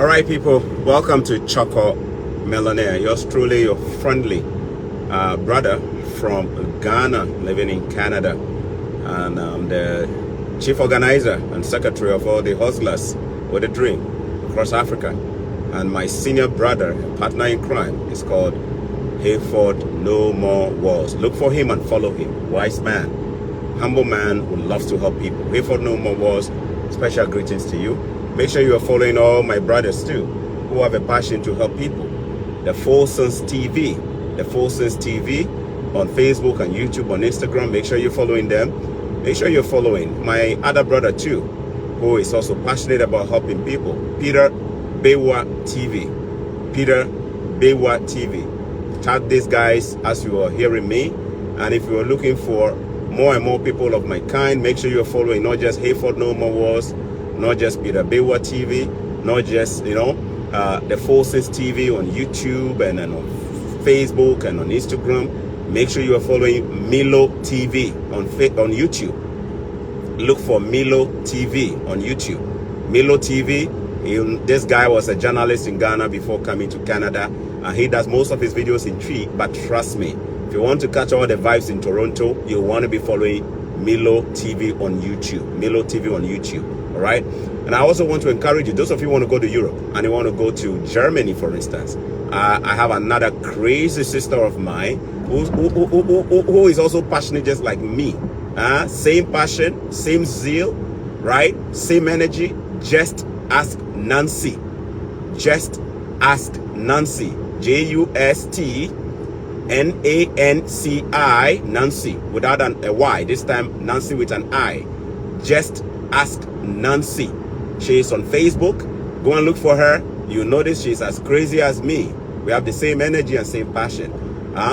All right, people, welcome to Choco Millionaire. Yours truly, your friendly brother from Ghana, living in Canada. And I'm the chief organizer and secretary of all the hustlers with a dream across Africa. And my senior brother, partner in crime, is called Hayford No More Wars. Look for him and follow him. Wise man, humble man who loves to help people. Hayford No More Wars, special greetings to you. Make sure you are following all my brothers too, who have a passion to help people. The Full Sense TV, the Full Sense TV on Facebook and YouTube, on Instagram. Make sure you're following them. Make sure you're following my other brother too, who is also passionate about helping people. Peter Bewa TV. Peter Bewa TV. Tag these guys as you are hearing me. And if you are looking for more and more people of my kind, make sure you're following not just Hayford No More Wars, not just Peter Bewa TV, not just, the Full Sense TV on YouTube and on Facebook and on Instagram. Make sure you are following Milo TV on YouTube. Look for Milo TV on YouTube. Milo TV, this guy was a journalist in Ghana before coming to Canada, and he does most of his videos in Tree, but trust me, if you want to catch all the vibes in Toronto, you want to be following Milo TV on YouTube. Milo TV on YouTube. All right. And I also want to encourage you, those of you who want to go to Europe and you want to go to Germany, for instance. I have another crazy sister of mine who is also passionate just like me. Same passion, same zeal, right? Same energy. Just ask Nancy. Just ask Nancy. JUSTNANCI, Nancy, without a Y. This time Nancy with an I. Just ask Nancy. She is on Facebook. Go and look for her. You'll notice she's as crazy as me. We have the same energy and same passion.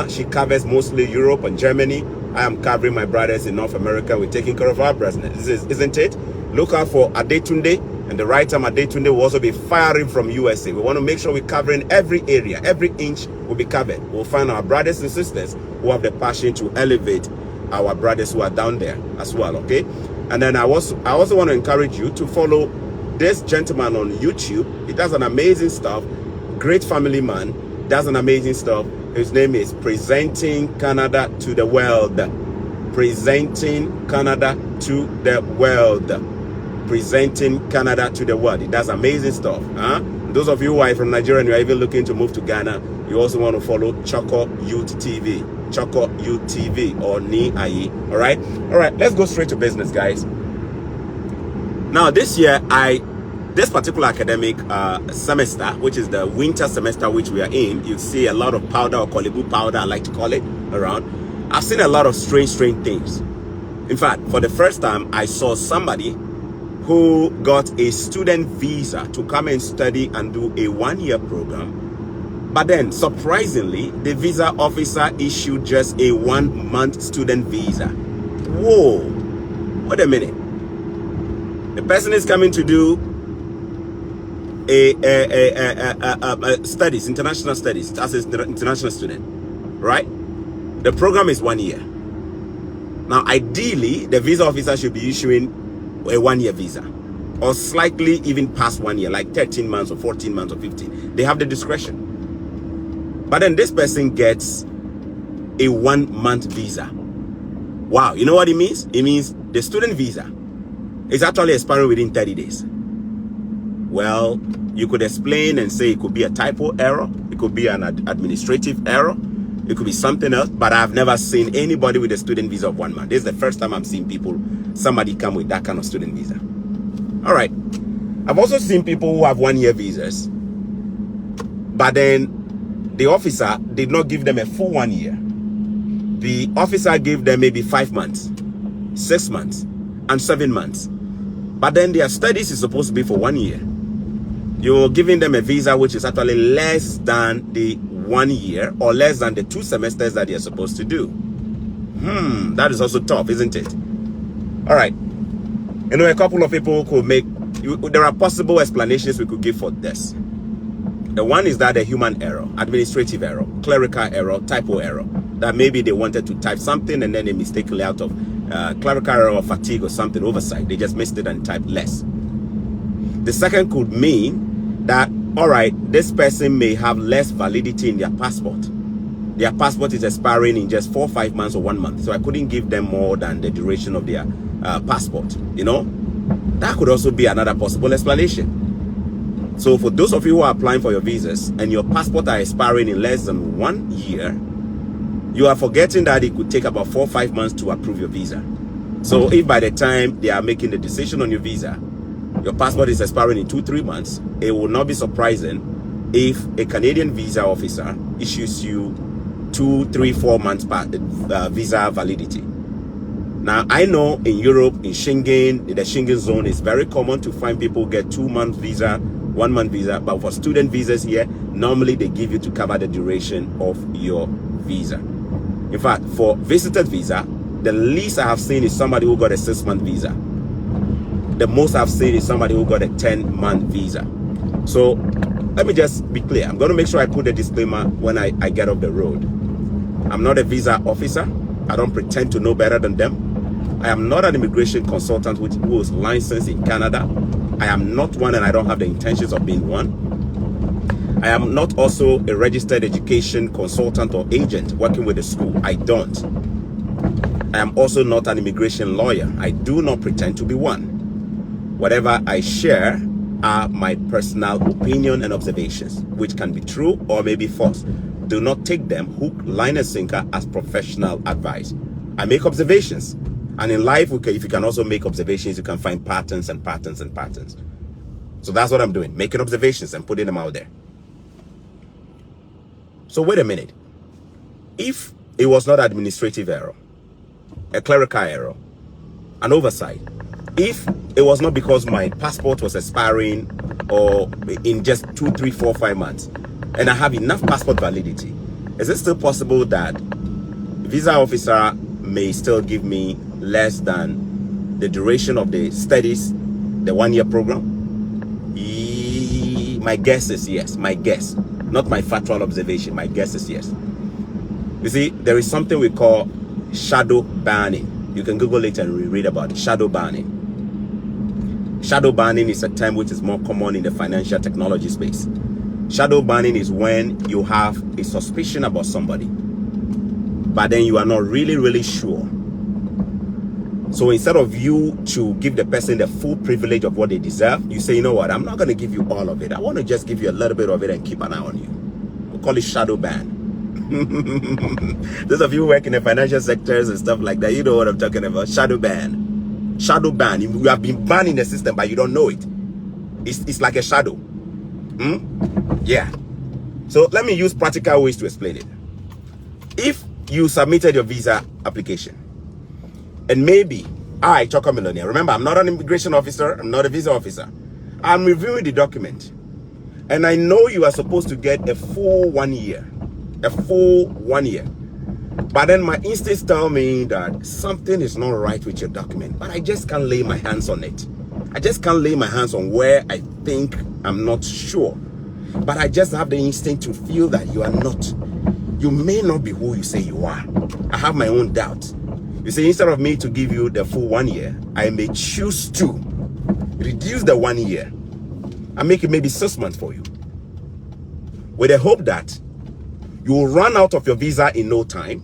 She covers mostly Europe and Germany. I am covering my brothers in North America. We're taking care of our business, isn't it? Look out for Adetunde. And the right time Adetunde will also be firing from USA. We want to make sure we're covering every area. Every inch will be covered. We'll find our brothers and sisters who have the passion to elevate our brothers who are down there as well, okay? And then I also want to encourage you to follow this gentleman on YouTube. He does an amazing stuff. Great family man. Does an amazing stuff. His name is Presenting Canada to the World. Presenting Canada to the World. Presenting Canada to the world. He does amazing stuff. Those of you who are from Nigeria and you are even looking to move to Ghana, you also want to follow Choco Youth TV. Choco Youth TV or NIAI. All right, let's go straight to business, guys. Now this year, this particular academic semester, which is the winter semester which we are in, you see a lot of powder, or Kolibu powder, I like to call it, around. I've seen a lot of strange things. In fact, for the first time, I saw somebody who got a student visa to come and study and do a one-year program. But then, surprisingly, the visa officer issued just a 1-month student visa. Whoa, wait a minute. The person is coming to do studies, international studies, as an international student, right? The program is 1 year. Now, ideally, the visa officer should be issuing a 1-year visa, or slightly even past 1 year, like 13 months or 14 months or 15. They have the discretion. But then this person gets a 1-month visa. Wow, you know what it means? It means the student visa is actually expiring within 30 days. Well, you could explain and say it could be a typo error. It could be an administrative error. It could be something else, but I've never seen anybody with a student visa of 1 month. This is the first time I'm seeing somebody come with that kind of student visa. All right. I've also seen people who have 1-year visas, but then the officer did not give them a full 1 year. The officer gave them maybe 5 months, 6 months, and 7 months. But then their studies is supposed to be for 1 year. You're giving them a visa which is actually less than the 1 year or less than the 2 semesters that they're supposed to do. That is also tough, isn't it? All right. A couple of people could there are possible explanations we could give for this. The one is that a human error, administrative error, clerical error, typo error. That maybe they wanted to type something and then they mistakenly out of clerical error or fatigue or something, oversight. They just missed it and typed less. The second could mean that all right, this person may have less validity in their passport. Their passport is expiring in just 4 or 5 months or 1 month. So I couldn't give them more than the duration of their passport. You know, that could also be another possible explanation. So for those of you who are applying for your visas and your passport are expiring in less than 1 year, you are forgetting that it could take about 4 or 5 months to approve your visa. So if by the time they are making the decision on your visa, your passport is expiring in 2 or 3 months, it will not be surprising if a Canadian visa officer issues you 2, 3, 4 months visa validity. Now, I know in Europe, in Schengen, in the Schengen zone, it's very common to find people get 2-month visa, 1-month visa, but for student visas here, normally they give you to cover the duration of your visa. In fact, for visitor visa, the least I have seen is somebody who got a 6-month visa. The most I've seen is somebody who got a 10-month visa. So let me just be clear. I'm going to make sure I put a disclaimer when I get off the road. I'm not a visa officer. I don't pretend to know better than them. I am not an immigration consultant who is licensed in Canada. I am not one, and I don't have the intentions of being one. I am not also a registered education consultant or agent working with a school. I don't. I am also not an immigration lawyer. I do not pretend to be one. Whatever I share are my personal opinion and observations, which can be true or may be false. Do not take them hook, line, and sinker as professional advice. I make observations. And in life, okay, if you can also make observations, you can find patterns and patterns and patterns. So that's what I'm doing, making observations and putting them out there. So wait a minute. If it was not administrative error, a clerical error, an oversight, if it was not because my passport was expiring or in just 2, 3, 4, 5 months, and I have enough passport validity, is it still possible that visa officer may still give me less than the duration of the studies, the 1-year program? My guess is yes. My guess, not my factual observation. My guess is yes. You see, there is something we call shadow banning. You can Google it and read about it. Shadow banning. Shadow banning is a term which is more common in the financial technology space. Shadow banning is when you have a suspicion about somebody, but then you are not really sure. So instead of you to give the person the full privilege of what they deserve, you say, you know what, I'm not going to give you all of it. I want to just give you a little bit of it and keep an eye on you. We call it shadow ban. Those of you who work in the financial sectors and stuff like that, you know what I'm talking about. Shadow ban. Shadow ban. You have been banned in the system, but you don't know it. It's like a shadow. Yeah. So let me use practical ways to explain it. If you submitted your visa application, and maybe I, Choco Millionaire, remember, I'm not an immigration officer, I'm not a visa officer. I'm reviewing the document, and I know you are supposed to get a full 1 year. A full 1 year. But then my instincts tell me that something is not right with your document, but I just can't lay my hands on it. I just can't lay my hands on where I think I'm not sure. But I just have the instinct to feel that you are not. You may not be who you say you are. I have my own doubts. You see, instead of me to give you the full 1 year, I may choose to reduce the 1 year and make it maybe 6 months for you, with the hope that you will run out of your visa in no time,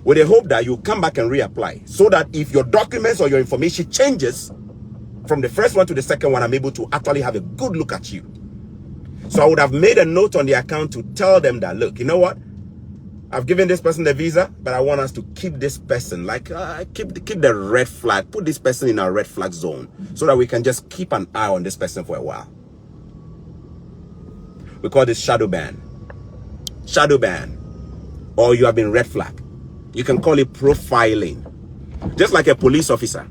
with the hope that you'll come back and reapply, so that if your documents or your information changes from the first one to the second one, I'm able to actually have a good look at you. So I would have made a note on the account to tell them that, look, you know what? I've given this person the visa, but I want us to keep this person, like keep the red flag, put this person in our red flag zone, so that we can just keep an eye on this person for a while. We call this shadow ban. Shadow ban, or you have been red flag. You can call it profiling. Just like a police officer.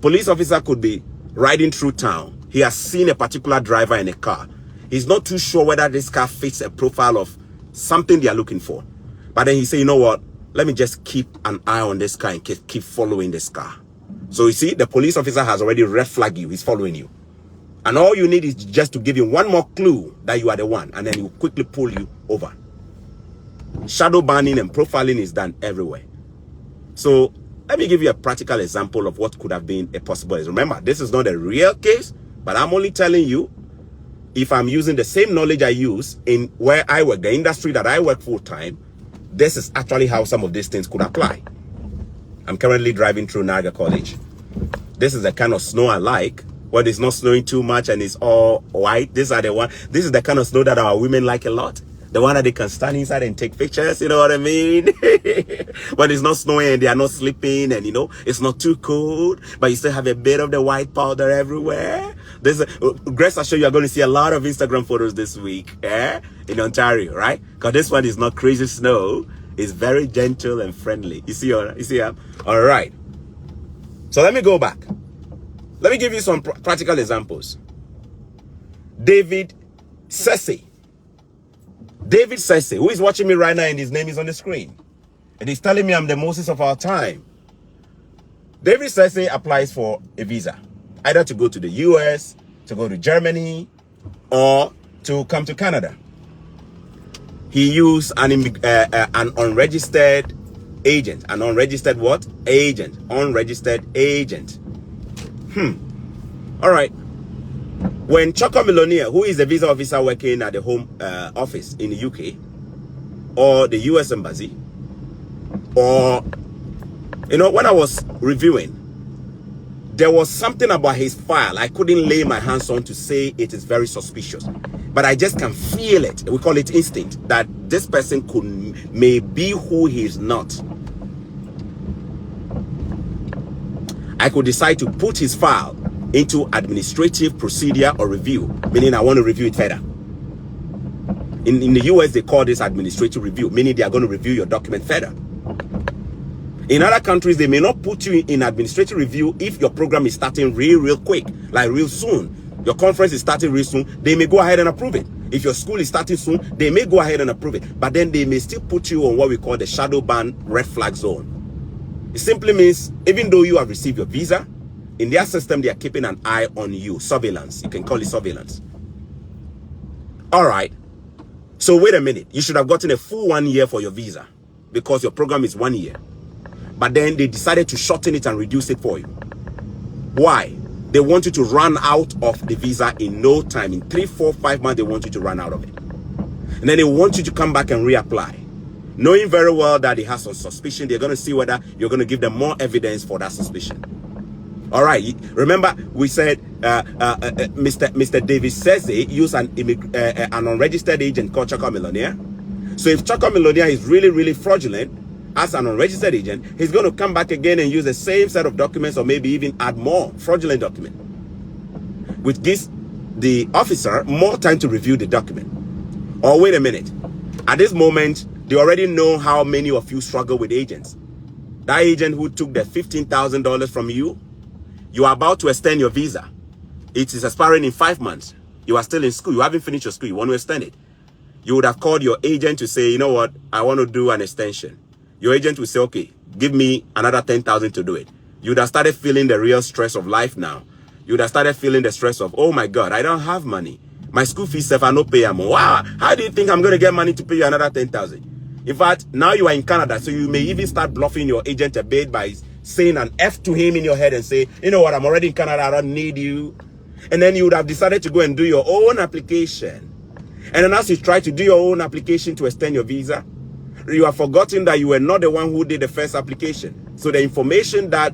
Police officer could be riding through town. He has seen a particular driver in a car. He's not too sure whether this car fits a profile of something they are looking for. But then he say, you know what? Let me just keep an eye on this car and keep following this car. So you see, the police officer has already red flagged you. He's following you. And all you need is just to give him one more clue that you are the one. And then he will quickly pull you over. Shadow banning and profiling is done everywhere. So let me give you a practical example of what could have been a possible. Remember, this is not a real case, but I'm only telling you if I'm using the same knowledge I use in where I work, the industry that I work full time, this is actually how some of these things could apply. I'm currently driving through Niagara College. This is the kind of snow I like, when it's not snowing too much and it's all white. This is the kind of snow that our women like a lot. The one that they can stand inside and take pictures, you know what I mean? When it's not snowing and they are not sleeping and, you know, it's not too cold, but you still have a bit of the white powder everywhere. Grace, I show you are going to see a lot of Instagram photos this week, in Ontario, right? Because this one is not crazy snow. It's very gentle and friendly. You see, all right. So let me go back. Let me give you some practical examples. David Sese. David Sese, who is watching me right now, and his name is on the screen. And he's telling me I'm the Moses of our time. David Sese applies for a visa, either to go to the US, to go to Germany, or to come to Canada. He used an unregistered agent. An unregistered what? Agent. Unregistered agent. All right. When Choco Millionaire, who is the visa officer working at the Home Office in the UK, or the US Embassy, or, you know, when I was reviewing, there was something about his file I couldn't lay my hands on to say it is very suspicious. But I just can feel it. We call it instinct, that this person may be who he is not. I could decide to put his file into administrative procedure or review, meaning I want to review it further. In the US, they call this administrative review, meaning they are going to review your document further. In other countries, they may not put you in administrative review if your program is starting real quick, like real soon. Your conference is starting real soon, they may go ahead and approve it. If your school is starting soon, they may go ahead and approve it. But then they may still put you on what we call the shadow ban red flag zone. It simply means, even though you have received your visa, in their system, they are keeping an eye on you. Surveillance. You can call it surveillance. All right. So wait a minute. You should have gotten a full 1 year for your visa because your program is 1 year. But then they decided to shorten it and reduce it for you. Why? They want you to run out of the visa in no time. In 3, 4, 5 months, they want you to run out of it. And then they want you to come back and reapply. Knowing very well that they have some suspicion, they're going to see whether you're going to give them more evidence for that suspicion. All right. Remember, we said Mr. David Sese used an unregistered agent called Choco Millionaire. So if Choco Millionaire is really fraudulent as an unregistered agent, he's going to come back again and use the same set of documents, or maybe even add more fraudulent document, which gives the officer more time to review the document. Or wait a minute. At this moment, they already know how many of you struggle with agents. That agent who took the $15,000 from you, you are about to extend your visa. It is expiring in 5 months. You are still in school. You haven't finished your school. You want to extend it. You would have called your agent to say, you know what, I want to do an extension. Your agent will say, okay, give me another $10,000 to do it. You would have started feeling the real stress of life now. You would have started feeling the stress of, oh my God, I don't have money. My school fees, if I no pay more. Wow, how do you think I'm going to get money to pay you another $10,000? In fact, now you are in Canada, so you may even start bluffing your agent a bit by saying an F to him in your head and say, you know what, I'm already in Canada, I don't need you. And then you would have decided to go and do your own application. And then as you try to do your own application to extend your visa, you have forgotten that you were not the one who did the first application. So the information that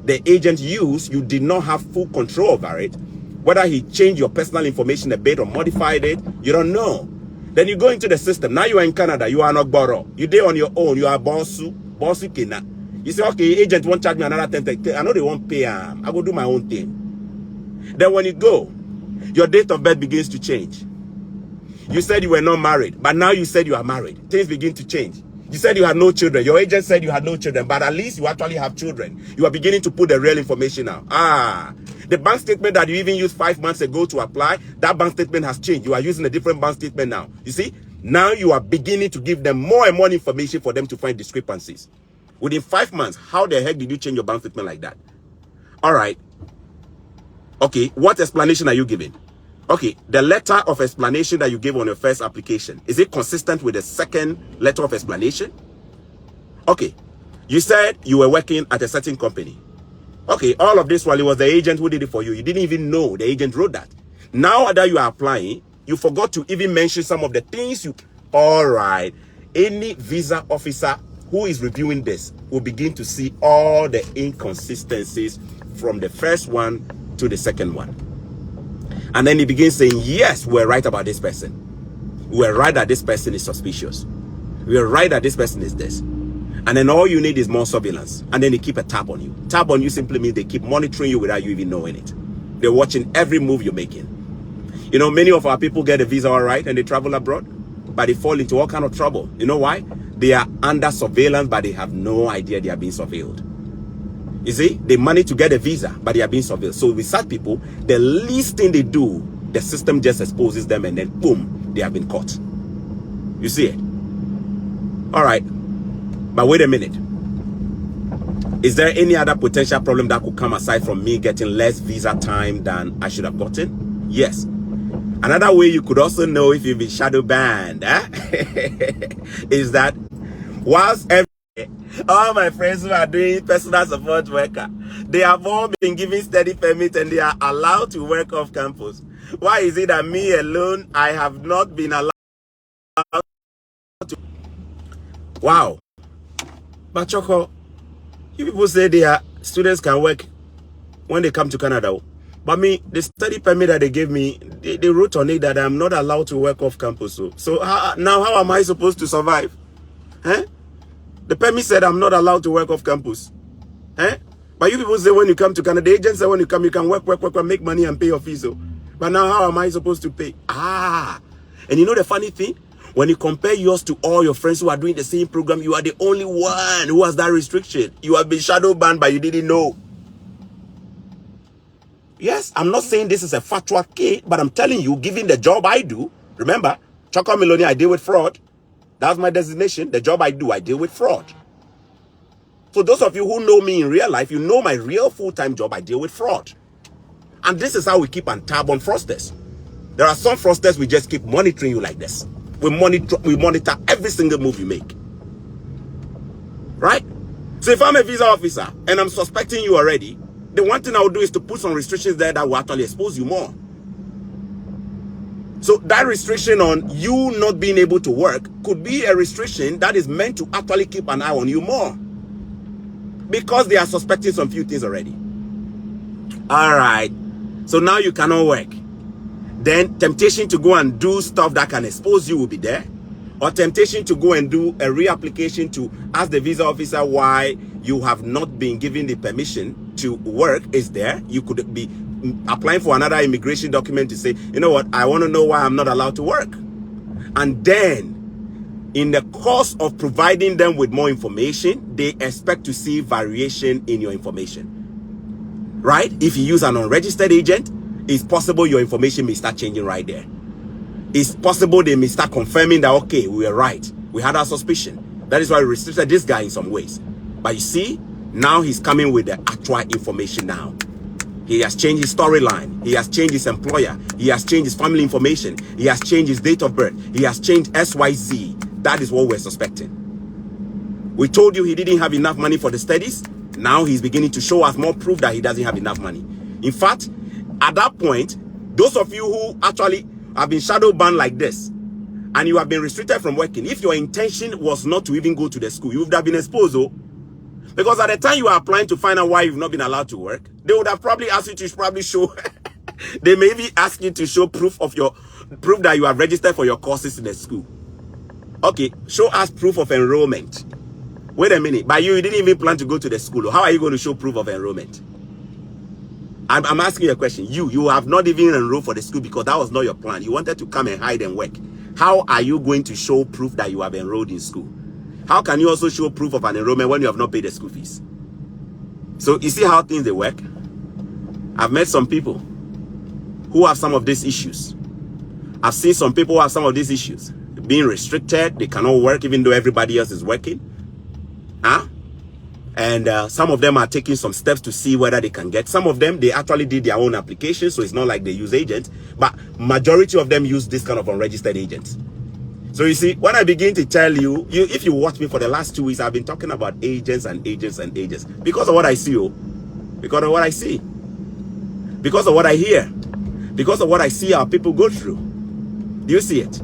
the agent used, you did not have full control over it. Whether he changed your personal information a bit or modified it, you don't know. Then you go into the system. Now you are in Canada, you are not borrow. You there on your own, you are bossu kena. You say, okay, agent won't charge me another 10. I know they won't pay. I go do my own thing. Then when you go, your date of birth begins to change. You said you were not married, but now you said you are married. Things begin to change. You said you had no children. Your agent said you had no children, but at least you actually have children. You are beginning to put the real information out. The bank statement that you even used 5 months ago to apply, that bank statement has changed. You are using a different bank statement now. You see, now you are beginning to give them more and more information for them to find discrepancies. Within 5 months, how the heck did you change your bank statement like that? All right. Okay, what explanation are you giving? Okay, the letter of explanation that you gave on your first application, is it consistent with the second letter of explanation? Okay, you said you were working at a certain company. Okay, all of this while it was the agent who did it for you. You didn't even know the agent wrote that. Now that you are applying, you forgot to even mention some of the things you... All right. Any visa officer who is reviewing this will begin to see all the inconsistencies from the first one to the second one. And then he begins saying, yes, we're right about this person. We're right that this person is suspicious. We're right that this person is this. And then all you need is more surveillance. And then they keep a tab on you. Tab on you simply means they keep monitoring you without you even knowing it. They're watching every move you're making. You know, many of our people get a visa all right and they travel abroad, but they fall into all kind of trouble. You know why? They are under surveillance, but they have no idea they are being surveilled. You see, they manage to get a visa, but they are being surveilled. So with such people, the least thing they do, the system just exposes them and then boom, they have been caught. You see it? All right. But wait a minute. Is there any other potential problem that could come aside from me getting less visa time than I should have gotten? Yes. Another way you could also know if you've been shadow banned is that whilst all my friends who are doing personal support worker, they have all been given study permit and they are allowed to work off campus. Why is it that me alone, I have not been allowed to? Wow. But Choco, you people say their students can work when they come to Canada. But me, the study permit that they gave me, they wrote on it that I'm not allowed to work off campus. So now how am I supposed to survive? Eh? The permit said I'm not allowed to work off campus. Eh? But you people say when you come to Canada, the agent said when you come, you can work, make money and pay your fees. But now how am I supposed to pay? And you know the funny thing? When you compare yours to all your friends who are doing the same program, you are the only one who has that restriction. You have been shadow banned, but you didn't know. Yes, I'm not saying this is a factual case, but I'm telling you, given the job I do, remember, Choco Millionaire, I deal with fraud. That's my designation. The job I do, I deal with fraud. So those of you who know me in real life, you know my real full-time job, I deal with fraud. And this is how we keep on tab on fraudsters. There are some fraudsters we just keep monitoring you like this. We monitor every single move you make. Right? So if I'm a visa officer and I'm suspecting you already, the one thing I would do is to put some restrictions there that will actually expose you more. So that restriction on you not being able to work could be a restriction that is meant to actually keep an eye on you more. Because they are suspecting some few things already. All right. So now you cannot work. Then temptation to go and do stuff that can expose you will be there. Or temptation to go and do a reapplication to ask the visa officer why you have not been given the permission to work is there. You could be applying for another immigration document to say, you know what, I want to know why I'm not allowed to work. And then, in the course of providing them with more information, they expect to see variation in your information. Right? If you use an unregistered agent, it's possible your information may start changing right there. It's possible they may start confirming that, okay, we were right. We had our suspicion. That is why we restricted this guy in some ways. But you see, now he's coming with the actual information now. He has changed his storyline. He has changed his employer. He has changed his family information. He has changed his date of birth. He has changed XYZ. That is what we're suspecting. We told you he didn't have enough money for the studies. Now he's beginning to show us more proof that he doesn't have enough money. In fact, at that point, those of you who actually have been shadow banned like this, and you have been restricted from working, if your intention was not to even go to the school, you would have been exposed, because at the time you are applying to find out why you've not been allowed to work, they would have probably asked you to probably show, they may even ask you to show proof that you have registered for your courses in the school. Okay, show us proof of enrollment. Wait a minute, but you didn't even plan to go to the school. How are you going to show proof of enrollment? I'm asking you a question. You have not even enrolled for the school because that was not your plan. You wanted to come and hide and work. How are you going to show proof that you have enrolled in school? How can you also show proof of an enrollment when you have not paid the school fees? So you see how things they work? I've met some people who have some of these issues. I've seen some people who have some of these issues. Being restricted, they cannot work even though everybody else is working. And some of them are taking some steps to see whether they can get. Some of them, they actually did their own application, so it's not like they use agents. But majority of them use this kind of unregistered agents. So you see, when I begin to tell you, if you watch me for the last 2 weeks, I've been talking about agents and agents and agents. Because of what I see, because of what I see. Because of what I hear. because of what I see our people go through. Do you see it?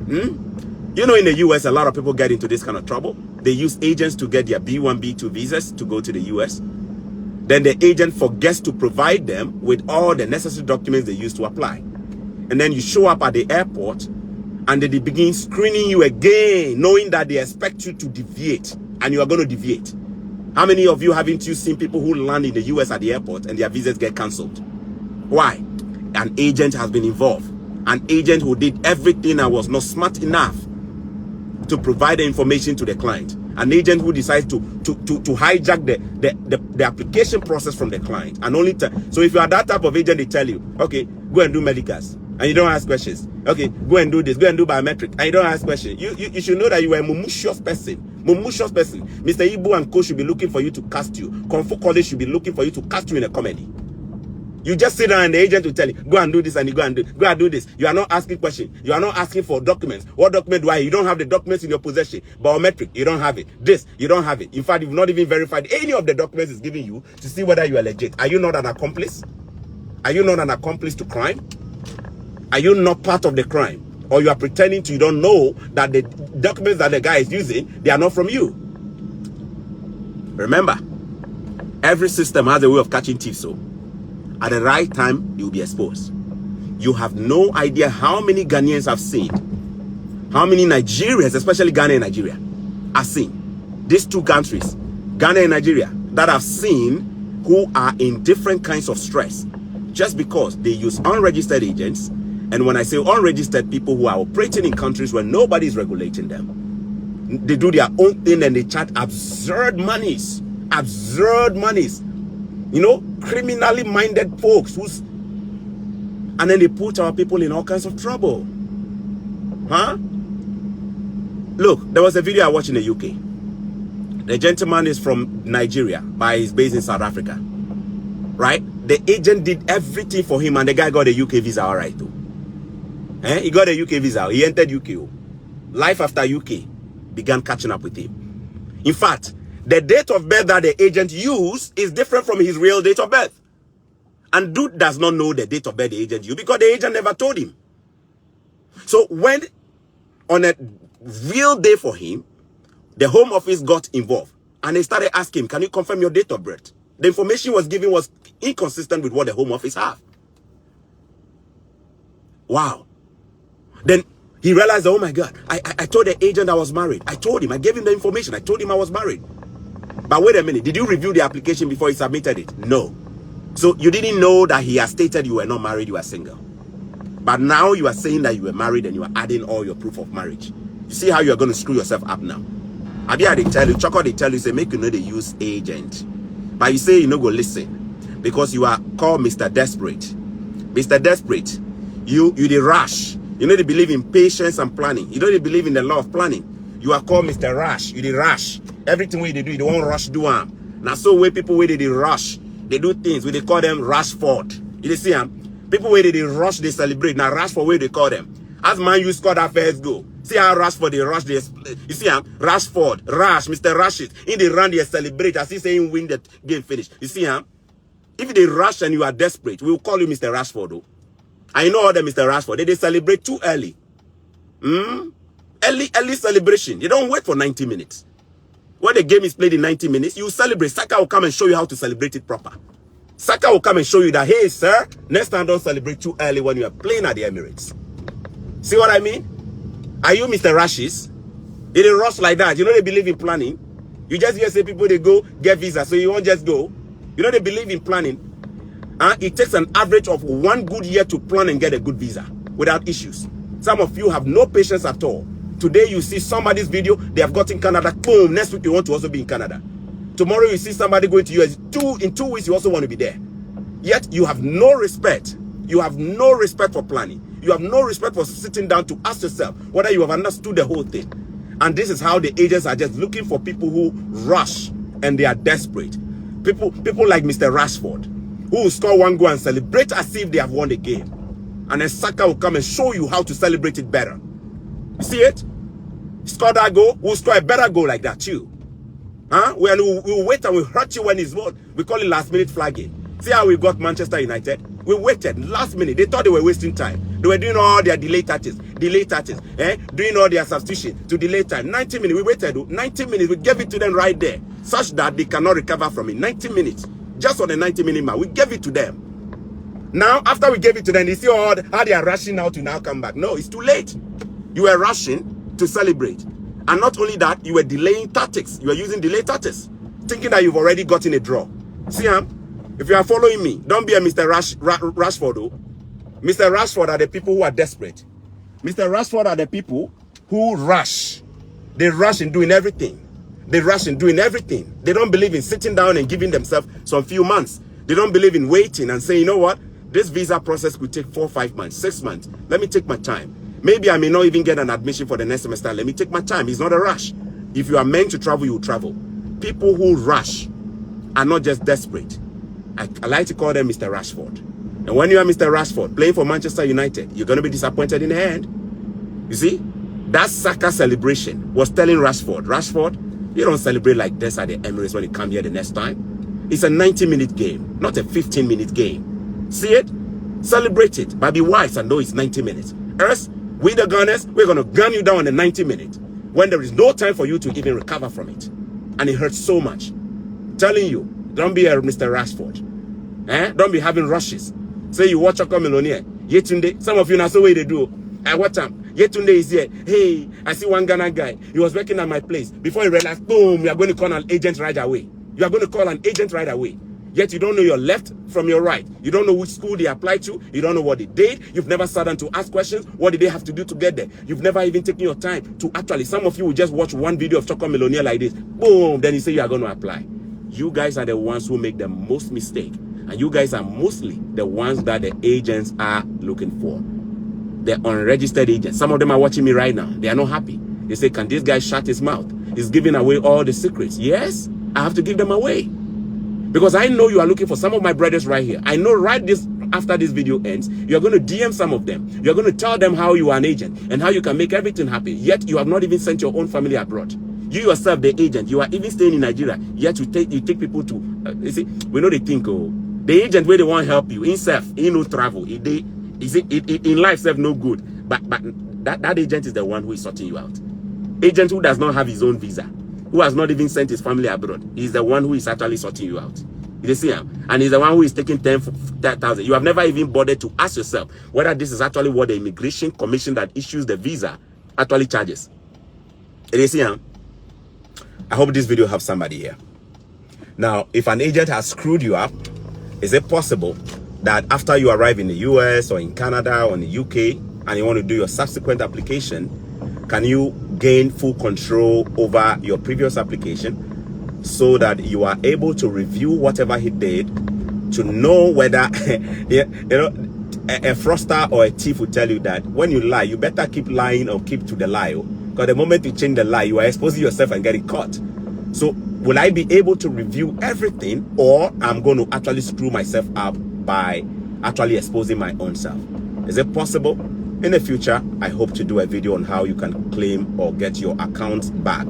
You know, in the US, a lot of people get into this kind of trouble. They use agents to get their B1, B2 visas to go to the US. Then the agent forgets to provide them with all the necessary documents they use to apply. And then you show up at the airport and they begin screening you again, knowing that they expect you to deviate, and you are going to deviate. How many of you haven't you seen people who land in the US at the airport and their visas get cancelled? Why? An agent has been involved. An agent who did everything and was not smart enough to provide the information to the client. An agent who decides to hijack the application process from the client. And only so if you are that type of agent, they tell you, okay, go and do medicals, and you don't ask questions. Okay, go and do this, go and do biometric, and you don't ask questions. You should know that you are a mumushous person. Mumushous person. Mr. Ibu and Co should be looking for you to cast you. Kung Fu College should be looking for you to cast you in a comedy. You just sit down and the agent will tell you, go and do this, and you go and do this. You are not asking questions. You are not asking for documents. What document do I? You don't have the documents in your possession. Biometric, you don't have it. This, you don't have it. In fact, you've not even verified any of the documents it's giving you to see whether you are legit. Are you not an accomplice? Are you not an accomplice to crime? Are you not part of the crime? Or you are pretending to, you don't know that the documents that the guy is using, they are not from you. Remember, every system has a way of catching thieves, so at the right time, you'll be exposed. You have no idea how many Ghanaians have seen, how many Nigerians, especially Ghana and Nigeria, have seen. These two countries, Ghana and Nigeria, that have seen who are in different kinds of stress just because they use unregistered agents. And when I say unregistered, people who are operating in countries where nobody is regulating them, they do their own thing and they charge absurd monies. You know, criminally minded folks and then they put our people in all kinds of trouble. Huh? Look, there was a video I watched in the UK. The gentleman is from Nigeria, but he's based in South Africa. Right? The agent did everything for him and the guy got a UK visa, all right, though. He got a UK visa. He entered UK. Life after UK began catching up with him. In fact, the date of birth that the agent used is different from his real date of birth. And dude does not know the date of birth the agent used because the agent never told him. So when on a real day for him, the Home Office got involved and they started asking him, can you confirm your date of birth? The information was given was inconsistent with what the Home Office have. Wow. Then he realized, oh my God, I told the agent I was married. I told him, I gave him the information. I told him I was married. But wait a minute, did you review the application before he submitted it? No. So you didn't know that he has stated you were not married, you were single. But now you are saying that you were married and you are adding all your proof of marriage. You see how you are going to screw yourself up now. Abia, they tell you, Choco, they tell you, say, make you know they use agent. But you say you no go listen because you are called Mr. Desperate. Mr. Desperate, you the rush. You know they believe in patience and planning. You know they believe in the law of planning. You are called Mr. Rush. You the rush. Everything we they do, you don't rush do them. Now so way people where they rush, they do things where they call them Rashford. You see people where they rush, they celebrate. Now Rashford where they call them. As Man U scored that first goal. See how Rashford they rush, you see Rashford, Rush, Mr. Rush it. In the run they celebrate as he saying win the game finish. You see if they rush and you are desperate, we will call you Mr. Rashford though. I know other Mr. Rashford, they celebrate too early. Early celebration. You don't wait for 90 minutes. When the game is played in 90 minutes, you celebrate. Saka will come and show you how to celebrate it proper. Saka will come and show you that, hey, sir, next time don't celebrate too early when you are playing at the Emirates. See what I mean? Are you Mr. Rashes? They don't rush like that. You know they believe in planning. You just hear say people, they go get visa, so you won't just go. You know they believe in planning. It takes an average of 1 good year to plan and get a good visa without issues. Some of you have no patience at all. Today you see somebody's video, they have got in Canada, boom, next week you want to also be in Canada. Tomorrow you see somebody going to US, in 2 weeks you also want to be there. Yet you have no respect. You have no respect for planning. You have no respect for sitting down to ask yourself whether you have understood the whole thing. And this is how the agents are just looking for people who rush and they are desperate. People like Mr. Rashford, who will score 1 goal and celebrate as if they have won the game. And then Saka will come and show you how to celebrate it better. You see it? Score that goal, we'll score a better goal like that too. We'll wait and we'll hurt you when it's won. We call it last minute flagging. See how we got Manchester United? We waited last minute. They thought they were wasting time. They were doing all their delay tactics, doing all their substitution to delay time. 90 minutes. We waited 90 minutes. We gave it to them right there, such that they cannot recover from it. 90 minutes. Just on the 90-minute mark, we gave it to them. Now, after we gave it to them, they see how they are rushing now to now come back. No, it's too late. You were rushing to celebrate. And not only that, you were delaying tactics. You were using delay tactics, thinking that you've already gotten a draw. See, if you are following me, don't be a Mr. Rashford, though. Mr. Rashford are the people who are desperate. Mr. Rashford are the people who rush. They rush in doing everything. They rush in doing everything. They don't believe in sitting down and giving themselves some few months. They don't believe in waiting and saying, you know what? This visa process could take 4, 5 months, 6 months. Let me take my time. Maybe I may not even get an admission for the next semester. Let me take my time. It's not a rush. If you are meant to travel, you will travel. People who rush are not just desperate. I like to call them Mr. Rashford. And when you are Mr. Rashford playing for Manchester United, you're going to be disappointed in the end. You see, that Saka celebration was telling Rashford, you don't celebrate like this at the Emirates when you come here the next time. It's a 90-minute game, not a 15-minute game. See it? Celebrate it, but be wise and know it's 90 minutes. Else, we the Gunners, we're going to gun you down in 90 minutes when there is no time for you to even recover from it. And it hurts so much. I'm telling you, don't be a Mr. Rashford. Don't be having rushes. Say you watch Choco Millionaire. Yetunde, some of you now so way they do. I watch him. Yetunde is here. Hey, I see one Ghana guy. He was working at my place. Before he realized, boom, you are going to call an agent right away. You are going to call an agent right away. Yet you don't know your left from your right. You don't know which school they applied to. You don't know what they did. You've never sat down to ask questions. What did they have to do to get there? You've never even taken your time to actually. Some of you will just watch one video of Choco Millionaire like this. Boom, then you say you are going to apply. You guys are the ones who make the most mistake. And you guys are mostly the ones that the agents are looking for. The unregistered agents. Some of them are watching me right now. They are not happy. They say, can this guy shut his mouth? He's giving away all the secrets. Yes, I have to give them away. Because I know you are looking for some of my brothers right here. I know after this video ends, you're going to DM some of them. You're going to tell them how you are an agent and how you can make everything happen. Yet you have not even sent your own family abroad. You yourself, the agent, you are even staying in Nigeria. Yet you take people to, you see, we know they think, oh, the agent where they want to help you, himself, he no travel. In life, self no good. But that agent is the one who is sorting you out. Agent who does not have his own visa, who has not even sent his family abroad, is the one who is actually sorting you out. You see him? And he's the one who is taking 10,000. You have never even bothered to ask yourself whether this is actually what the Immigration Commission that issues the visa actually charges. You see him? I hope this video helps somebody here. Now, if an agent has screwed you up, is it possible that after you arrive in the US or in Canada or in the UK and you want to do your subsequent application, can you gain full control over your previous application so that you are able to review whatever he did to know whether, a fraudster or a thief will tell you that when you lie, you better keep lying or keep to the lie. Because the moment you change the lie, you are exposing yourself and getting caught. So will I be able to review everything, or I'm going to actually screw myself up by actually exposing my own self? Is it possible? In the future, I hope to do a video on how you can claim or get your account back,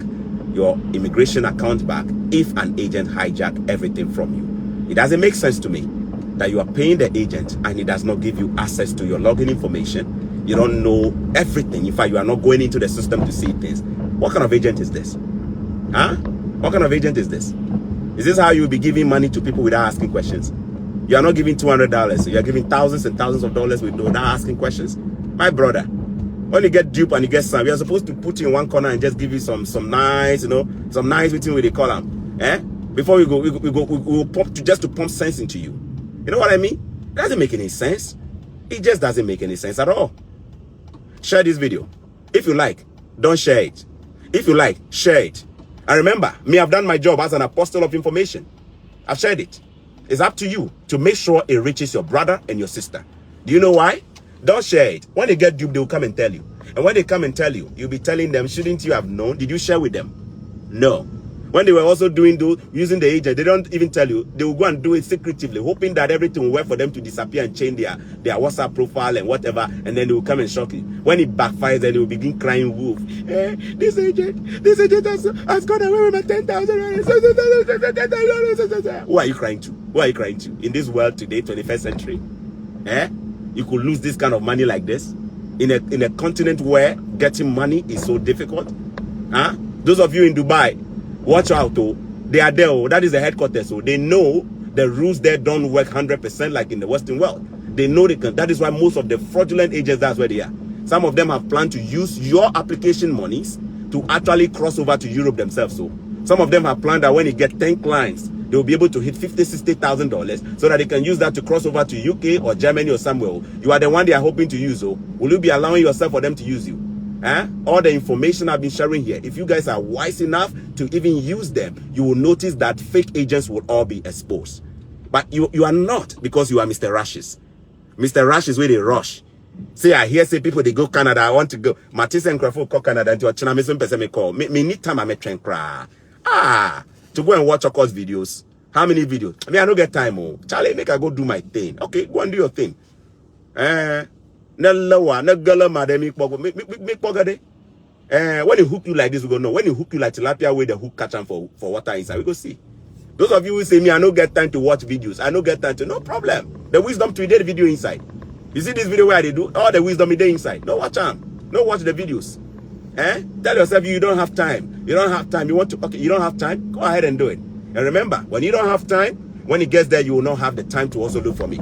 your immigration account back, if an agent hijack everything from you. It doesn't make sense to me that you are paying the agent and he does not give you access to your login information. You don't know everything. In fact, you are not going into the system to see things. What kind of agent is this? Huh? What kind of agent is this? Is this how you will be giving money to people without asking questions? You are not giving $200. You are giving thousands and thousands of dollars without asking questions. My brother, when you get dupe and you get some, we are supposed to put you in one corner and just give you some nice, some nice within with the column. Before we will pump to pump sense into you. You know what I mean? It doesn't make any sense. It just doesn't make any sense at all. Share this video. If you like, don't share it. If you like, share it. And remember, me, I've done my job as an apostle of information. I've shared it. It's up to you to make sure it reaches your brother and your sister. Do you know why? Don't share it. When they get duped, they will come and tell you. And when they come and tell you, you'll be telling them, shouldn't you have known? Did you share with them? No. When they were also using the agent, they don't even tell you. They will go and do it secretively, hoping that everything will work for them to disappear and change their WhatsApp profile and whatever, and then they will come and shock you. When it backfires, then they will begin crying wolf. This agent has gone away with my 10,000. Who are you crying to? Who are you crying to? In this world today, 21st century? You could lose this kind of money like this in a continent where getting money is so difficult. Those of you in Dubai, watch out, though. They are there. Oh, that is the headquarters. So they know the rules there don't work 100% like in the Western world. They know they can. That is why most of the fraudulent agents, that's where they are. Some of them have planned to use your application monies to actually cross over to Europe themselves. So some of them have planned that when you get 10 clients, they will be able to hit $50,000, $60,000 so that they can use that to cross over to UK or Germany or somewhere. You are the one they are hoping to use. Oh, will you be allowing yourself for them to use you? All the information I've been sharing here, if you guys are wise enough to even use them, you will notice that fake agents will all be exposed. But you are not, because you are Mr. Rashes. Mr. Rash is where they rush. See, I hear say people they go Canada. I want to go. Matisse and Crawford call Canada into a China. Some person may call. Me need time I may train cry. To go and watch of course videos. How many videos? I mean, I don't get time. Oh, Charlie, make I go do my thing. Okay, go and do your thing. No lower, no girl, madam, make pogade. When he hook you like this, we go know. When he hook you like tilapia, where the hook catch them for water inside, we go see. Those of you who say me, I don't get time to watch videos. I don't get time to. No problem. The wisdom to the video inside. You see this video where they do all the wisdom is there inside. No watch them. No watch the videos. Tell yourself you don't have time. You don't have time. You want to, okay, you don't have time? Go ahead and do it. And remember, when you don't have time, when it gets there, you will not have the time to also look for me.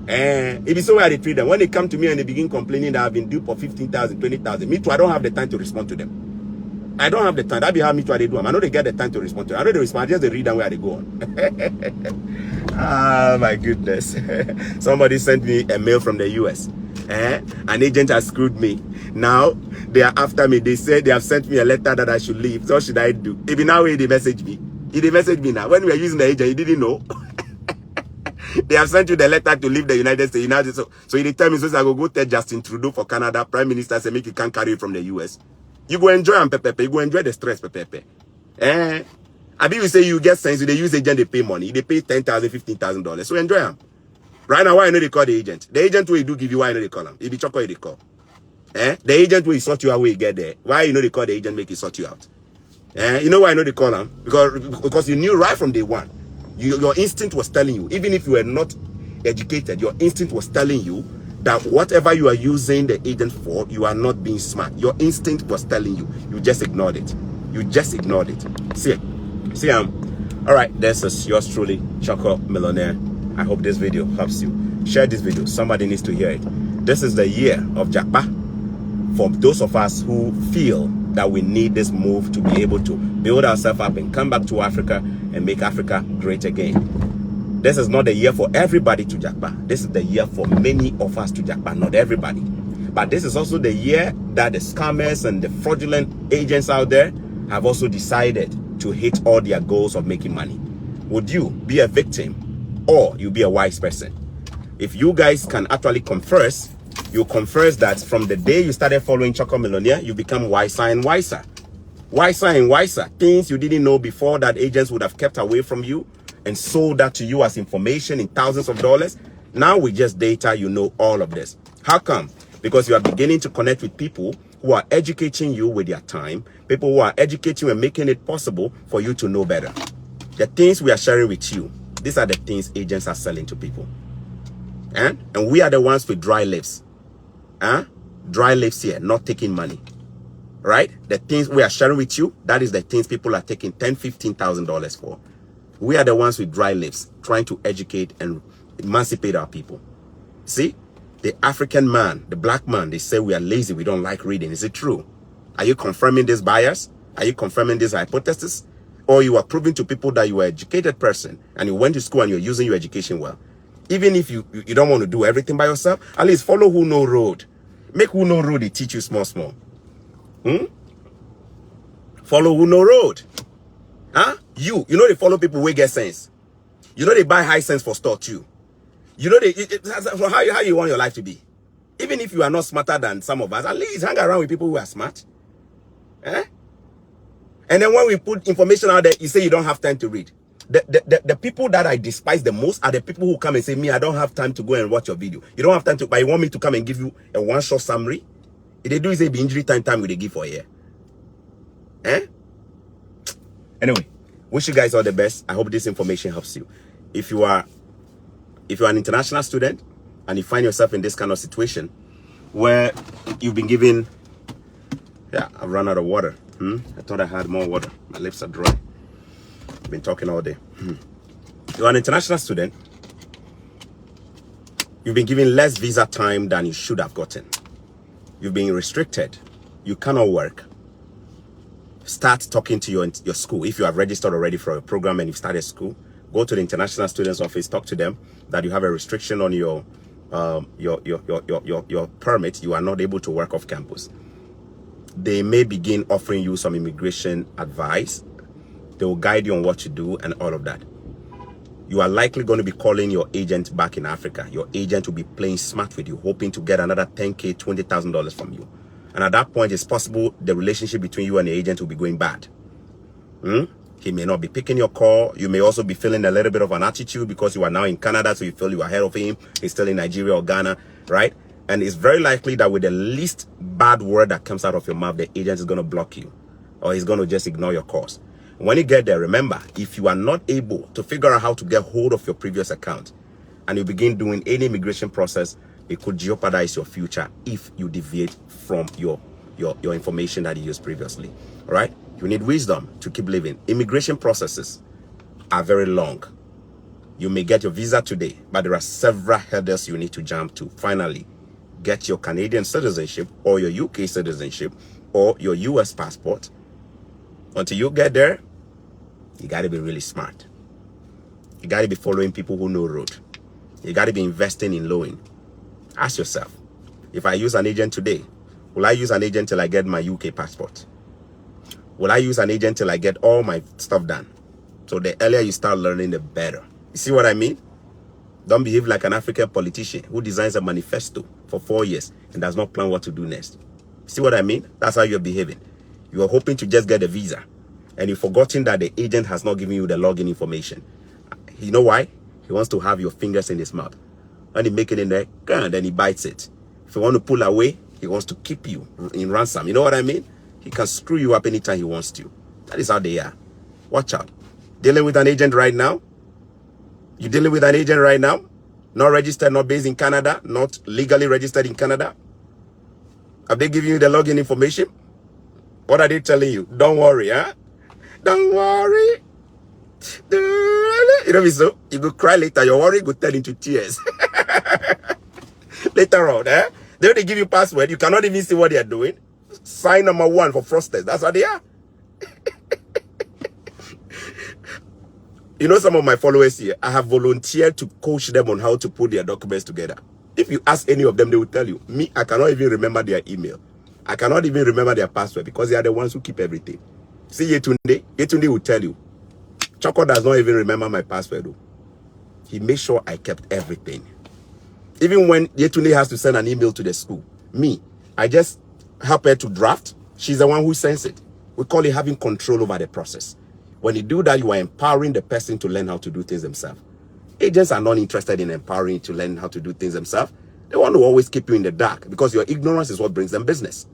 It is so where they treat them. When they come to me and they begin complaining that I've been due for 15,000, 20,000, me too, I don't have the time to respond to them. I don't have the time. That be how me too they do them. I know they get the time to respond to them. I know they respond, just they read them where they go on. Ah, my goodness. Somebody sent me a mail from the US. An agent has screwed me. Now they are after me. They said they have sent me a letter that I should leave. So what should I do? Even now they message me. They message me now. When we were using the agent, he didn't know. They have sent you the letter to leave the United States. So they tell me, so I go tell Justin Trudeau for Canada, Prime Minister, say make you can't carry it from the US. You go enjoy and pepe. You go enjoy the stress, pepe. I be you say you get sense, they use agent, they pay money. They pay $10,000, $15,000. So enjoy them. Right now, why I know they call the agent? The agent will do give you why I know they call them. It be chocolate they call. The agent will sort you out when you get there. Why you know they call the agent make it sort you out? You know why I know they call them? Because you knew right from day one. Your instinct was telling you, even if you were not educated, your instinct was telling you that whatever you are using the agent for, you are not being smart. Your instinct was telling you. You just ignored it. You just ignored it. See, all right, this is yours truly, Choco Millionaire. I hope this video helps you. Share this video. Somebody needs to hear it. This is the year of Japa. For those of us who feel that we need this move to be able to build ourselves up and come back to Africa and make Africa great again. This is not the year for everybody to Japa. This is the year for many of us to Japa, not everybody. But this is also the year that the scammers and the fraudulent agents out there have also decided to hit all their goals of making money. Would you be a victim or you be a wise person? If you guys can actually converse, you converse that from the day you started following Choco Millionaire, you become wiser and wiser. Wiser and wiser. Things you didn't know before that agents would have kept away from you and sold that to you as information in thousands of dollars. Now with just data, you know all of this. How come? Because you are beginning to connect with people who are educating you with their time, people who are educating you and making it possible for you to know better. The things we are sharing with you, these are the things agents are selling to people. And we are the ones with dry lips. Dry lips here, not taking money. Right? The things we are sharing with you, that is the things people are taking $10,000, $15,000 for. We are the ones with dry lips trying to educate and emancipate our people. See? The African man, the black man, they say we are lazy, we don't like reading. Is it true? Are you confirming this bias? Are you confirming this hypothesis? Or you are proving to people that you are an educated person and you went to school and you're using your education well? Even if you don't want to do everything by yourself, at least follow Who Know Road. Make Who Know Road, they teach you small. Follow Who Know Road. You know they follow people who get sense. You know they buy high sense for store too. You know how you want your life to be. Even if you are not smarter than some of us, at least hang around with people who are smart. And then when we put information out there, you say you don't have time to read. The people that I despise the most are the people who come and say, me, I don't have time to go and watch your video. You don't have time to, but you want me to come and give you a one-shot summary? If they do is a injury time will they give for a year? Anyway, wish you guys all the best. I hope this information helps you. If you are an international student, and you find yourself in this kind of situation where you've been given, yeah, I've run out of water. I thought I had more water. My lips are dry. I've been talking all day. You're an international student. You've been given less visa time than you should have gotten. You've been restricted. You cannot work. Start talking to your school. If you have registered already for a program and you've started school, go to the international students office, talk to them that you have a restriction on your permit. You are not able to work off campus. They may begin offering you some immigration advice. They will guide you on what to do and all of that. You are likely going to be calling your agent back in Africa. Your agent will be playing smart with you, hoping to get another $10K, $20,000 from you. And at that point, it's possible the relationship between you and the agent will be going bad. He may not be picking your call. You may also be feeling a little bit of an attitude because you are now in Canada, so you feel you are ahead of him. He's still in Nigeria or Ghana, right? And it's very likely that with the least bad word that comes out of your mouth, the agent is going to block you, or he's going to just ignore your calls. When you get there, remember, if you are not able to figure out how to get hold of your previous account and you begin doing any immigration process, it could jeopardize your future if you deviate from your information that you used previously. All right? You need wisdom to keep living. Immigration processes are very long. You may get your visa today, but there are several hurdles you need to jump to finally get your Canadian citizenship or your UK citizenship or your US passport. Until you get there, you got to be really smart. You got to be following people who know road. You got to be investing in loan. Ask yourself, if I use an agent today, will I use an agent till I get my UK passport? Will I use an agent till I get all my stuff done? So the earlier you start learning, the better. You see what I mean? Don't behave like an African politician who designs a manifesto for 4 years and does not plan what to do next. See what I mean? That's how you're behaving. You are hoping to just get a visa, and you've forgotten that the agent has not given you the login information. You know why? He wants to have your fingers in his mouth. When he make it in there, then he bites it. If you want to pull away, he wants to keep you in ransom. You know what I mean? He can screw you up anytime he wants to. That is how they are. Watch out. Dealing with an agent right now? You dealing with an agent right now? Not registered, not based in Canada, not legally registered in Canada? Have they given you the login information? What are they telling you? Don't worry, huh? Don't worry. You know, so you go cry later. Your worry go turn into tears. Later on, eh? They give you password. You cannot even see what they are doing. Sign number 1 for fraudsters. That's what they are. You know, some of my followers here, I have volunteered to coach them on how to put their documents together. If you ask any of them, they will tell you. Me, I cannot even remember their email. I cannot even remember their password because they are the ones who keep everything. See Yetunde? Yetunde will tell you. Choco does not even remember my password though. He made sure I kept everything. Even when Yetunde has to send an email to the school, me, I just help her to draft. She's the one who sends it. We call it having control over the process. When you do that, you are empowering the person to learn how to do things themselves. Agents are not interested in empowering you to learn how to do things themselves. They want to always keep you in the dark because your ignorance is what brings them business.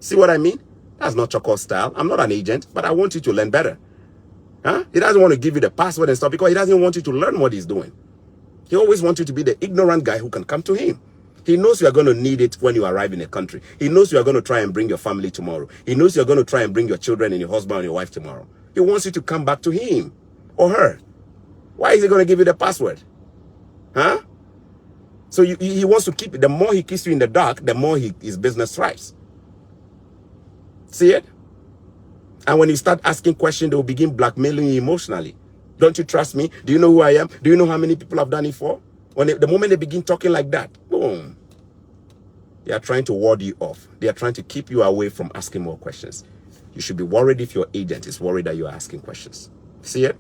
See what I mean? That's not Choco's style. I'm not an agent, but I want you to learn better. Huh? He doesn't want to give you the password and stuff because he doesn't want you to learn what he's doing. He always wants you to be the ignorant guy who can come to him. He knows you are going to need it when you arrive in a country. He knows you are going to try and bring your family tomorrow. He knows you are going to try and bring your children and your husband and your wife tomorrow. He wants you to come back to him or her. Why is he going to give you the password? Huh? So he wants to keep it. The more he keeps you in the dark, the more his business thrives. See it? And when you start asking questions, they will begin blackmailing you emotionally. Don't you trust me? Do you know who I am? Do you know how many people I've done it for? The moment they begin talking like that, boom. They are trying to ward you off. They are trying to keep you away from asking more questions. You should be worried if your agent is worried that you are asking questions. See it?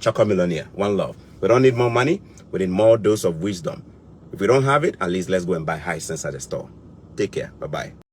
Choco Millionaire. One love. We don't need more money. We need more dose of wisdom. If we don't have it, at least let's go and buy Hisense at the store. Take care. Bye-bye.